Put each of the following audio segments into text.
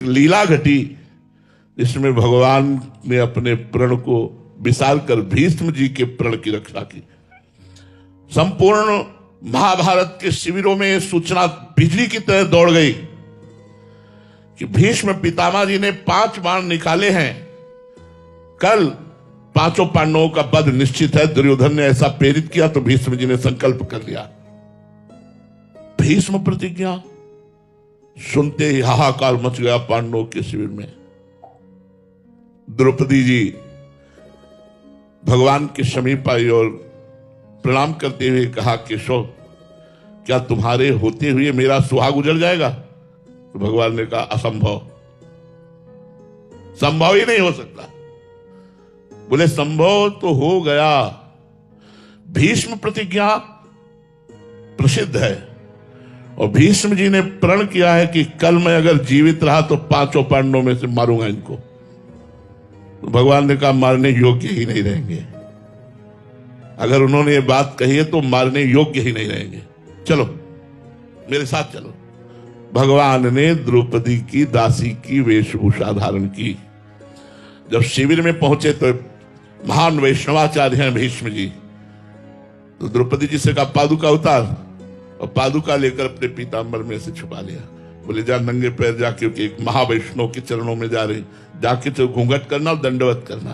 लीला घटी जिसमें भगवान ने अपने प्रण को विसार कर भीष्म जी के प्रण की रक्षा की। संपूर्ण महाभारत के शिविरों में सूचना बिजली की तरह दौड़ गई कि भीष्म पितामह जी ने 5 बाण निकाले हैं, कल 5 पांडवों का वध निश्चित है। दुर्योधन ने ऐसा प्रेरित किया तो भीष्म जी ने संकल्प कर लिया। भीष्म प्रतिज्ञा सुनते ही हाहाकार मच गया पांडवों के शिविर में। द्रौपदी जी भगवान के समीप आई और प्रणाम करते हुए कहा, केशव क्या तुम्हारे होते हुए मेरा सुहाग उजड़ जाएगा? तो भगवान ने कहा, असंभव, संभव ही नहीं हो सकता। बोले संभव तो हो गया। भीष्म प्रतिज्ञा प्रसिद्ध है और भीष्म जी ने प्रण किया है कि कल मैं अगर जीवित रहा तो 5 पांडवों में से मारूंगा इनको। तो भगवान ने कहा, मारने योग्य ही नहीं रहेंगे। अगर उन्होंने ये बात कही है तो मारने योग्य ही नहीं रहेंगे। चलो मेरे साथ चलो। भगवान ने द्रौपदी की दासी की वेशभूषा धारण की। जब शिविर में पहुंचे तो महान वैष्णवाचार्य हैं भीष्म जी, तो द्रौपदी जी से कहा, पादुका उतार, और पादुका लेकर अपने पीतांबर में से छुपा लिया। बोले जा नंगे पैर जा, क्योंकि एक महावैष्णव के चरणों में जा रही, जाके तो घूंघट करना और दंडवत करना।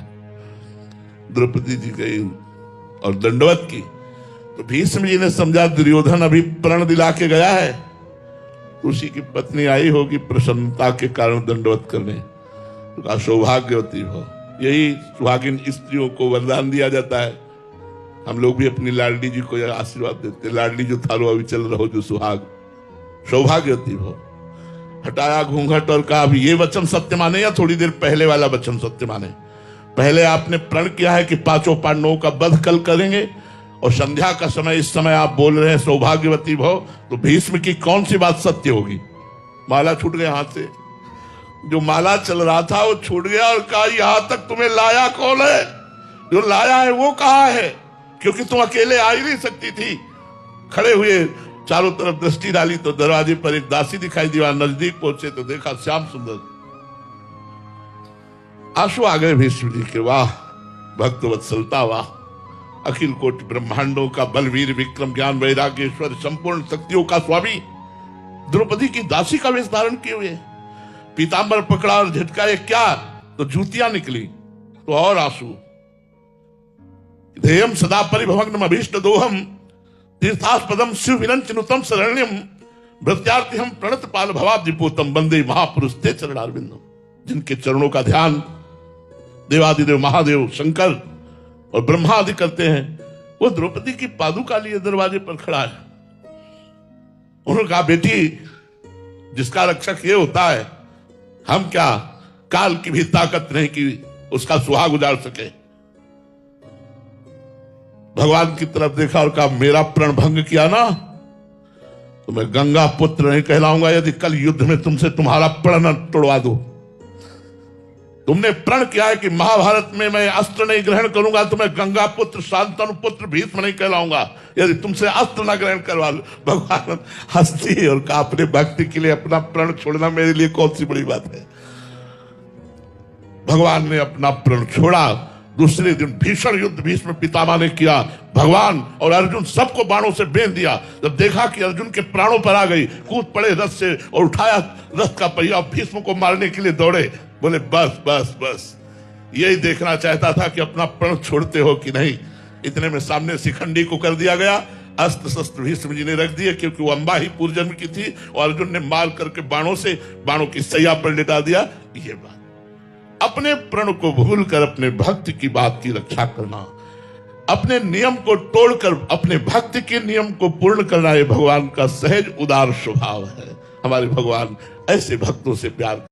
द्रौपदी जी गई और दंडवत की तो भीष्म जी ने समझा दुर्योधन अभी प्रण दिला के गया है, उसी की पत्नी आई होगी प्रसन्नता के कारण दंडवत करने। तो कहा, सौभाग्यवती हो। यही सुहागिन स्त्रियों को वरदान दिया जाता है। हम लोग भी अपनी लाडली जी को आशीर्वाद देते, लाडली जो थारो अविचल रहो जो सुहाग, सौभाग्यवती हो। हटाया घूंघट और कहा, अभी ये वचन सत्य माने या थोड़ी देर पहले वाला वचन सत्य माने? पहले आपने प्रण किया है कि 5 पांडवों का वध कल करेंगे और संध्या का समय इस समय आप बोल रहे हैं सौभाग्यवती भव, तो भीष्म की कौन सी बात सत्य होगी? माला छूट गया हाथ से, जो माला चल रहा था वो छूट गया और कहा, यहां तक तुम्हें लाया कौन है? जो लाया है वो कहां है? क्योंकि तुम अकेले आ ही नहीं सकती थी। खड़े हुए चारों तरफ दृष्टि डाली तो दरवाजे पर एक दासी दिखाई दी। नजदीक पहुंचे तो देखा श्याम सुंदर। आंसू आ गए भीष्म जी के। वाह भक्त वत्सलता, वाह अखिल कोटि ब्रह्मांडों का बलवीर विक्रम ज्ञान वैराग्येश्वर संपूर्ण शक्तियों का स्वामी द्रौपदी की दासी का वेश धारण किए हुए पीतांबर पकड़ा और झटकाए क्या तो जूतियां निकली तो और आंसू। ध्येयम सदा परिभवग्नम अभीष्ट दोहम तीर्थास्पदम शिव विरंचनुतम शरण्यम भृत्यार्थिहम प्रणत पाल भवाब्धिपूतम वंदे महापुरुष ते चरणारविंदम। जिनके चरणों का ध्यान देवादिदेव महादेव शंकर और ब्रह्मा आदि करते हैं, वो द्रौपदी की पादुका लिए दरवाजे पर खड़ा है। उन्होंने कहा, बेटी जिसका रक्षक ये होता है, हम क्या काल की भी ताकत नहीं कि उसका सुहाग उजाड़ सके। भगवान की तरफ देखा और कहा, मेरा प्रण भंग किया ना तो मैं गंगा पुत्र नहीं कहलाऊंगा यदि कल युद्ध में तुमसे तुम्हारा प्रण न तोड़वा दूं। तुमने प्रण किया है कि महाभारत में मैं अस्त्र नहीं ग्रहण करूंगा तो मैं गंगा पुत्र शांतनु पुत्र भीष्म नहीं कहलाऊंगा यदि तुमसे अस्त्र न ग्रहण करवा लूं। भगवान हंसती और कहा, अपने भक्ति के लिए अपना प्रण छोड़ना मेरे लिए कौन सी बड़ी बात है। भगवान ने अपना प्रण छोड़ा। दूसरे दिन भीषण युद्ध भीष्म पितामह ने किया। भगवान और अर्जुन सबको बाणों से बेंध दिया। जब देखा कि अर्जुन के प्राणों पर आ गई, कूद पड़े रथ से और उठाया रथ का पहिया, भीष्म को मारने के लिए दौड़े। बोले बस बस बस, यही देखना चाहता था कि अपना प्रण छोड़ते हो कि नहीं। इतने में सामने शिखंडी को कर दिया गया। अस्त्र शस्त्र भीष्म जी ने रख दिए, क्योंकि वो अंबा ही पूर्वजन्म की थी और अर्जुन ने मार करके बाणों की सैया पर लिटा दिया। ये बात अपने प्रण को भूलकर अपने भक्त की बात की रक्षा करना, अपने नियम को तोड़कर अपने भक्त के नियम को पूर्ण करना, ये भगवान का सहज उदार स्वभाव है। हमारे भगवान ऐसे भक्तों से प्यार